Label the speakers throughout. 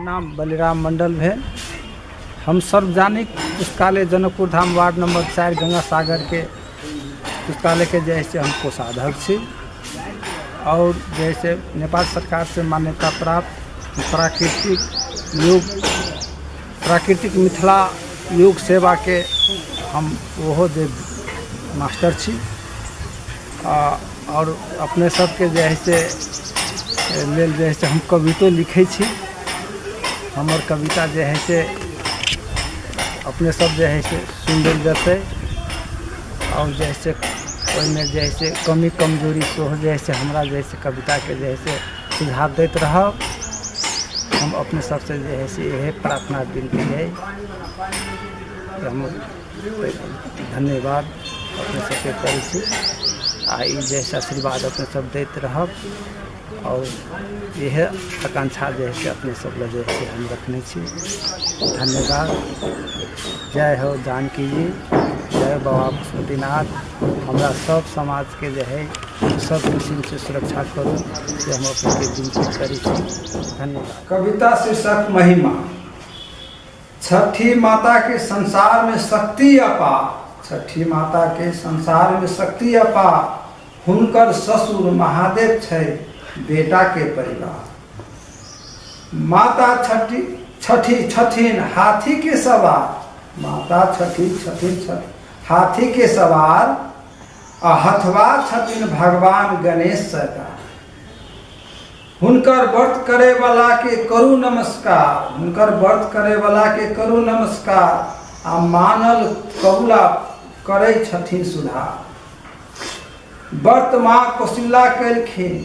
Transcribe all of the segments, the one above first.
Speaker 1: नाम बलिराम मंडल है। हम सार्वजनिक पुस्तकालय जनकपुर धाम वार्ड नंबर 4 गंगा सागर के पुस्तकालय के जैसे हम कोषाध्यक्ष छी और जैसे नेपाल सरकार से मान्यता प्राप्त प्राकृतिक मिथिला युग सेवा के हम वो जे मास्टर छी और अपने सबके जैसे लेल जैसे हम कवितो लिखे छी। हमर कविता जे है से अपने सब जे है से सुन लेल जते और जैसे ओहिमे जैसे कमी कमजोरी सेहो जैसे हमरा जैसे कविता के जैसे सुझाव दैत रहब। हम अपने सबसे जे है से यही प्रार्थना विनती है। हम धन्यवाद अपने सबके करै छी आ ई जैसे आशीर्वाद अपने सब दैत रहब और यह आकांक्षा जे है अपने सब लगे से हम रखने छी। धन्यवाद। जय हो जानकी जी, जय बाबा पशुपतिनाथ। हमरा सब समाज के जो है सब किस्म से सुरक्षा करूँ से हम अपने के विनती करी छी। धन्यवाद। कविता शीर्षक महिमा। छठी माता के संसार में शक्ति अपार, छठी माता के संसार में शक्ति अपार। हुनकर ससुर महादेव छै बेटा के परिवार। माता छठी छठिन हाथी के सवार, माता छठी छठिन हाथी के सवार। हथवा छठिन भगवान गणेश सरकार। हुनकर व्रत करे वाला के करू नमस्कार, हुनकर व्रत करे वाला के करू नमस्कार। आ मानल कबूला करे छठिन सुधार। व्रत माँ कौशल्या कलखिन,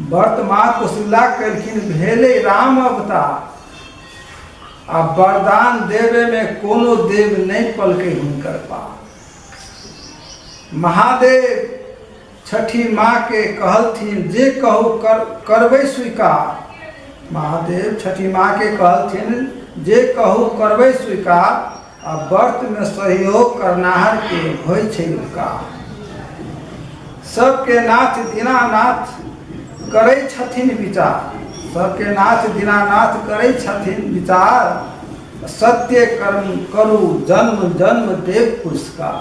Speaker 1: व्रत माँ कौशल्या कलखिन भेले राम अवतार। आ वरदान देवे में कोनो देव नहीं पलके हुनकर पार। महादेव छठी माँ के कहलथिन जे कहू करबै स्वीकार। महादेव छठी माँ के कहलथिन जे कहू करबै स्वीकार। आ व्रत में सहयोग करनाहर के होय छै उपकार। सबके नाथ दीनानाथ करै छथिन विचार, सबके नाथ दीनानाथ करै छथिन विचार। सत्य कर्म करू जन्म जन्म देव पुरस्कार।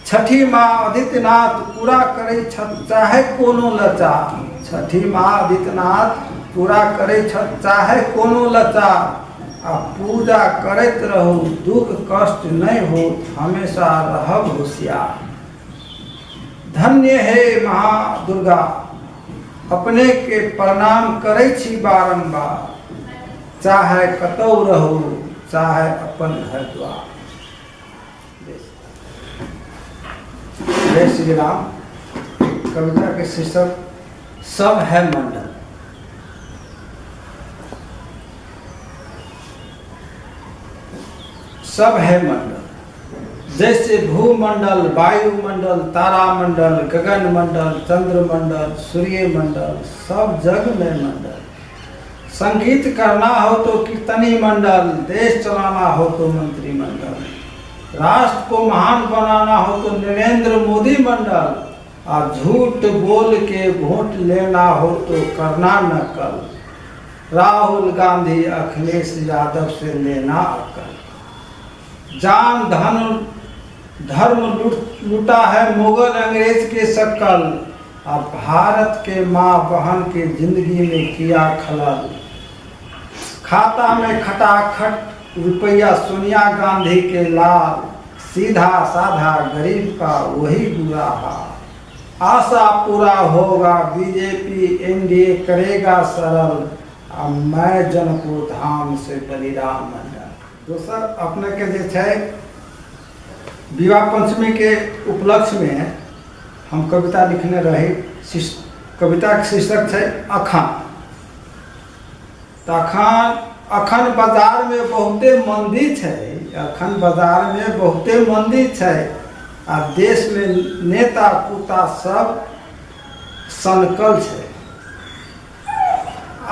Speaker 1: छठी माँ आदित्यनाथ पूरा करे चाहे कोनो लाचार, छठी माँ आदित्यनाथ पूरा करे चाहे कोनो लाचार। आ पूजा करैत रहू दुख कष्ट नहीं हो हमेशा रहब होशियार। धन्य है महादुर्गा अपने के प्रणाम करै छी बारंबार। चाहे कतौ रहू चाहे अपन घर द्वार। जय श्री राम। कविता के शीर्षक सब है मंडल। सब है मंडल जैसे भूमंडल वायुमंडल तारामंडल गगनमंडल चंद्रमंडल सूर्यमंडल सब जग में मंडल। संगीत करना हो तो कीर्तनी मंडल, देश चलाना हो तो मंत्रिमंडल। राष्ट्र को महान बनाना हो तो नरेंद्र मोदी मंडल। और झूठ बोल के वोट लेना हो तो करना नकल। राहुल गांधी अखिलेश यादव से लेना अकल। जान धन धर्म लूटा है मुगल अंग्रेज के शकल। और भारत के माँ बहन के जिंदगी में किया खलल। खाता में खटाखट रुपया सोनिया गांधी के लाल। सीधा साधा गरीब का वही बुरा हाल। आशा पूरा होगा बीजेपी एनडीए करेगा सरल। मैं जनकपुर धाम से बलिराम मंडल। दोसर अपने के जे छै विवाह पंचमी के उपलक्ष्य में हम कविता लिखने रही। कविता के शीर्षक है अखन। तो अखन बाजार में बहुते मंदी है, अखन बाजार में बहुते मंदी है। आ देश में नेता पुता सब सनकल है।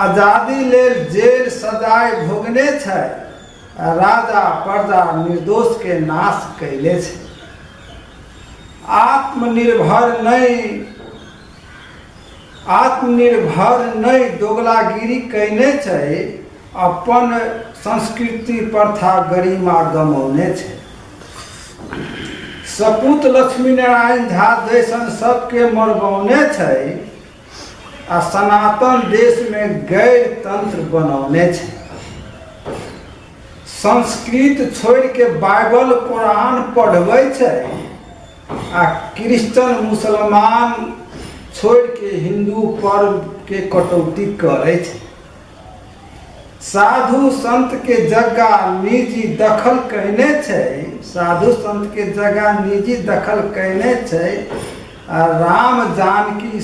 Speaker 1: आजादी लेल जेल सजाए भोगने है। राजा प्रजा निर्दोष के नाश कैले छे। आत्मनिर्भर नहीं
Speaker 2: आत्मनिर्भर नहीं दोगलागिरी कैने छै, अपन संस्कृति प्रथा गरिमा गमौने छै। सपूत लक्ष्मी नारायण झा जैसन सबके मरबौने छै, आ सनातन देश में गैर तंत्र बनौने छै। संस्कृत छोड़ के बाइबल कुरान पढ़बै छै, आ क्रिश्चन मुसलमान छोड़ के हिंदू पर्व के कटौती करे छै। साधु संत के जगह निजी दखल कहने छै, साधु संत के जगह निजी दखल कहने छै, आ राम जानकी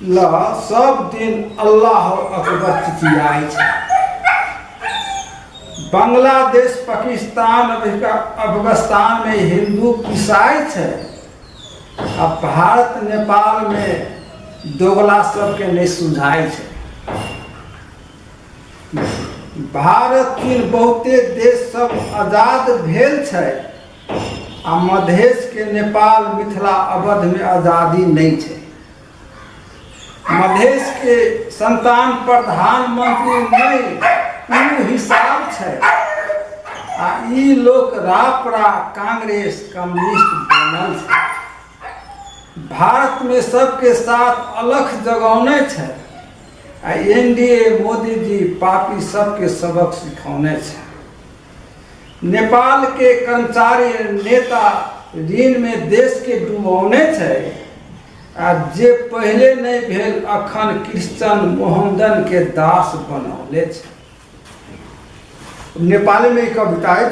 Speaker 2: ल सब दिन अल्लाह अकबर चिचियाई छै। बांग्लादेश पाकिस्तान अफगानिस्तान में हिंदू पिसाई छै, आ भारत नेपाल में दोगला सबके नहीं सुझाई छै। भारत चीन बहुते देश सब आजाद भेल छै, आ मधेश के नेपाल मिथिला अवध में आजादी नहीं छै। मधेश के संतान प्रधानमंत्री नहीं हिसाब छै, आ ई लोग रापरा कांग्रेस कम्युनिस्ट बनल छै। भारत में सबके साथ अलख जगौने छै, आ एनडीए मोदी जी पापी सबके सबक सिखौने छै। नेपाल के कर्मचारी नेता ऋण में देश के डुबौने छै, आ जे पहले नहीं भेल अखन क्रिश्चन मोहम्मदन के दास बनौले छै। नेपाली में एक कविता है,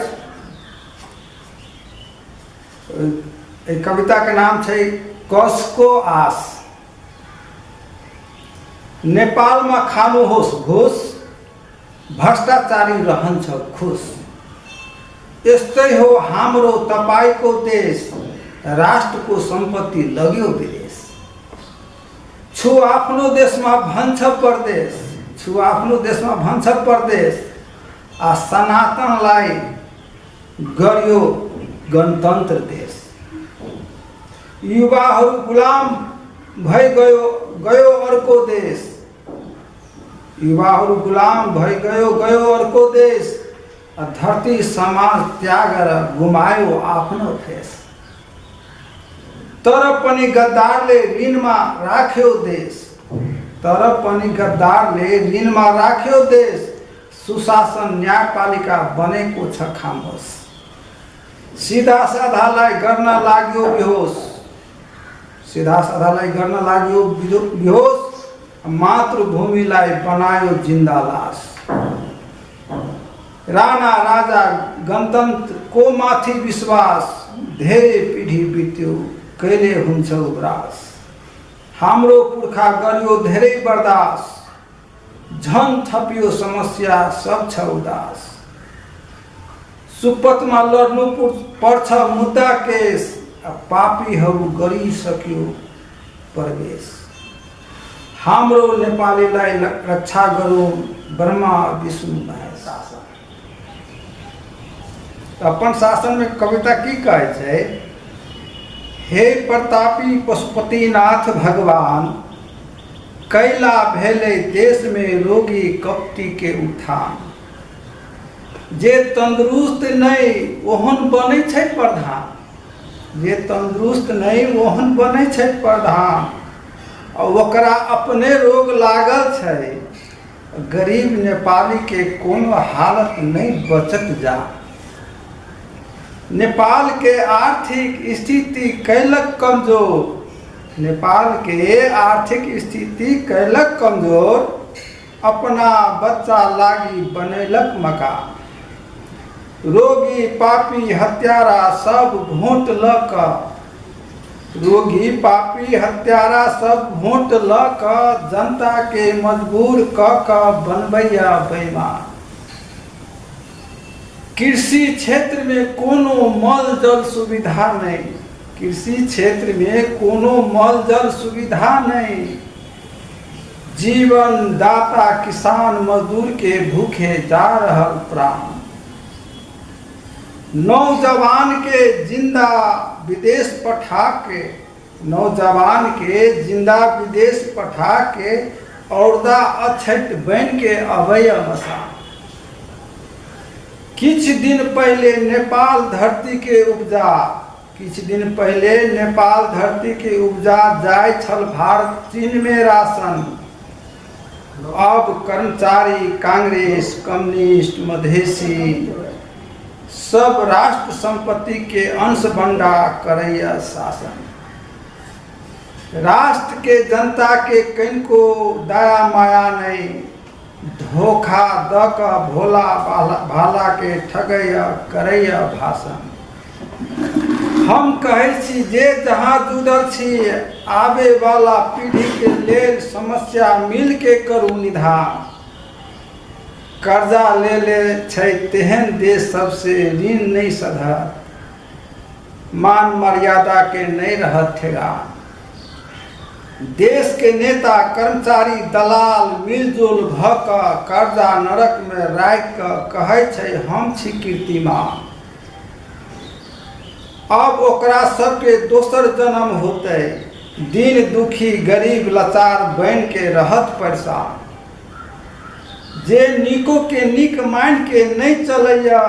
Speaker 2: कविता के नाम छै कसको आस। नेपाल में खानु होस् घोष, भ्रष्टाचारी रहन छ खुश। यस्तै हो हाम्रो तपाईको देश, राष्ट्र को संपत्ति लग्यो विदेश। छु आफ्नो देशमा भन्छ परदेश, छु आफ्नो देशमा भन्छ परदेश, आ सनातनलाई गर्यो गणतन्त्र देश। युवाहरू गुलाम भई गयो अर्को देश, युवाहरू गुलाम भई गयो अर्को देश, आ धरती समाज त्यागेर गुमायो आफ्नो फेस। तर पनि गद्दारले ऋणमा राख्यो देश, तर पनि गद्दारले ऋणमा राख्यो देश। सुशासन न्यायपालिका बनेको छ खामोश, सीधा साधालाई गर्न लाग्यो बेहोस, सीधा साधालाई गर्न लाग्यो बेहोस, मातृभूमिलाई बनायो जिन्दा लास। राणा राजा गणतन्त्र को माथि विश्वास, धेरै पीढी बित्यो कहिले हुन्छ उब्रास। हाम्रो पुर्खा गर्यो धेरै बर्दास, झन थपियो समस्या सब छ उदास। सुपथमा लड्नु पर्छ मुद्दा केस, पापीहरू गरिसक्यो प्रवेश। हाम्रो नेपालीलाई रक्षा गरौँ ब्रह्मा विष्णु महेश शासन। अपन शासन में कविता की कहे छै, हे प्रतापी पशुपतिनाथ भगवान, कैला भेले देश में रोगी कपटी के उत्थान। जे तंदुरुस्त नहीं ओहन बने छै प्रधान, जे तंदुरुस्त नहीं ओहन बने छै प्रधान। और ओकरा अपने रोग लागल छै, गरीब नेपाली के कोनो हालत नहीं बचत जा। नेपाल के आर्थिक स्थिति कैलक कमजोर, नेपाल के आर्थिक स्थिति कैलक कमजोर, अपना बच्चा लागी बनेलक मकान। रोगी पापी हत्यारा सब भोट ल क, रोगी पापी हत्यारा सब भोट ल क, जनता के मजबूर क बनबैया बेईमान। कृषि क्षेत्र में कोनो मल जल सुविधा नहीं, कृषि क्षेत्र में कोनो मल जल सुविधा नहीं। जीवन दाता किसान मजदूर के भूखे जा रहल प्राण। नौजवान के जिंदा विदेश पठा के, नौजवान के जिंदा विदेश पठा के औरदा अछट बन के अभय मसा। किछ दिन पहले नेपाल धरती के उपजा, किछ दिन पहले नेपाल धरती के उपजा जाय छल भारत चीन में राशन। अब कर्मचारी कांग्रेस कम्युनिस्ट मधेसी सब राष्ट्र संपत्ति के अंश बंडा करैया शासन। राष्ट्र के जनता के कनिको दया माया नहीं, धोखा द क भोला भाला के ठगैया करैया भाषण। हम कहै छी जे जहाँ जुड़ल छी आबे वाला पीढ़ी के लेल समस्या मिल के करू निदान। कर्जा ले छै तेहन देश सबसे ऋण नहीं सधर, मान मर्यादा के नहीं रहत ठेगान। देश के नेता कर्मचारी दलाल मिलजुल भ क कर्जा नरक में राख क कहै छै हम छी कीर्तिमान। अब ओकरा सबके दोसर जन्म होते, दिन दुखी गरीब लाचार बन के रहत परेशान। जे नीको के नीक मान के नहीं चलैया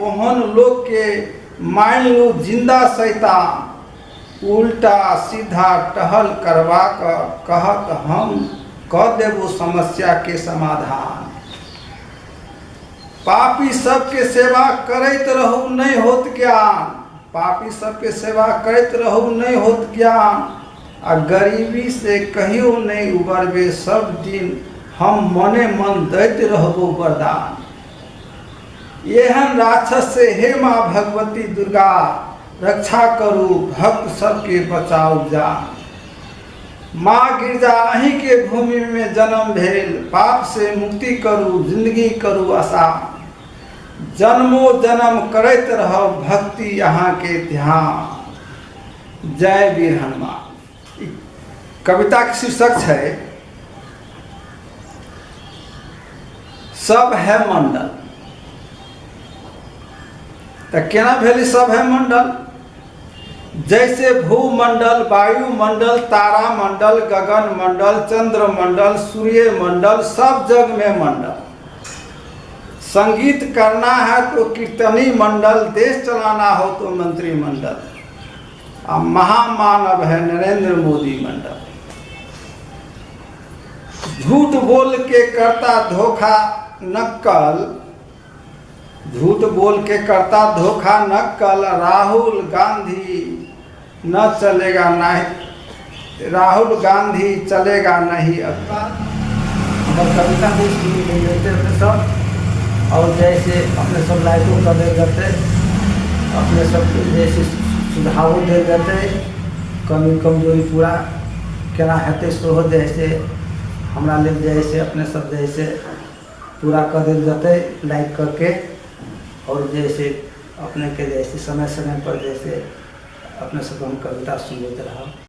Speaker 2: ओहन लोग के मान लू जिंदा शैतान। उल्टा सीधा टहल करवा क कहत हम क देबो समस्या के समाधान। पापी सबके सेवा करैत रहू नहीं होत ज्ञान, पापी सबके सेवा करैत रहू नहीं होत ज्ञान। आ गरीबी से कहियो नहीं उबरबे सब दिन हम मने मन दैत रहबो वरदान। एहन राक्षस से हे माँ भगवती दुर्गा रक्षा करू भक्त सबके बचाओ जान। माँ गिरजा अहीं के भूमि में जन्म भेल, पाप से मुक्ति करू जिंदगी करू आसान। जन्मो जन्म करैत रहो भक्ति यहाँ के ध्यान। जय वीर हनुमान। कविता के शीर्षक है सब है मंडल। तो केना भेली सब है मंडल? जैसे भूमंडल, वायुमंडल, तारा मंडल, गगन मंडल, चंद्र मंडल, सूर्य मंडल, सब जग में मंडल। संगीत करना है तो कीर्तनी मंडल, देश चलाना हो तो मंत्रिमंडल। अब महामानव है नरेंद्र मोदी मंडल। झूठ बोल के करता धोखा नक्कल, झूठ बोल के करता धोखा नक्कल। राहुल गांधी न चलेगा नहीं, राहुल गांधी चलेगा नहीं अक्कल।
Speaker 1: हमारे कविता भी लेते अपने सब, और जैसे अपने सब लाइटों का दे जाते, अपने सब जैसे सुझाव दे जाते, कमी कमजोरी पूरा केना हेतै सेहो जैसे हमरा लेल जैसे अपने सब जैसे पूरा कर देल जाते लाइक करके। और जैसे अपने के जैसे समय समय पर जैसे अपने सब हम कविता सुनते रहा।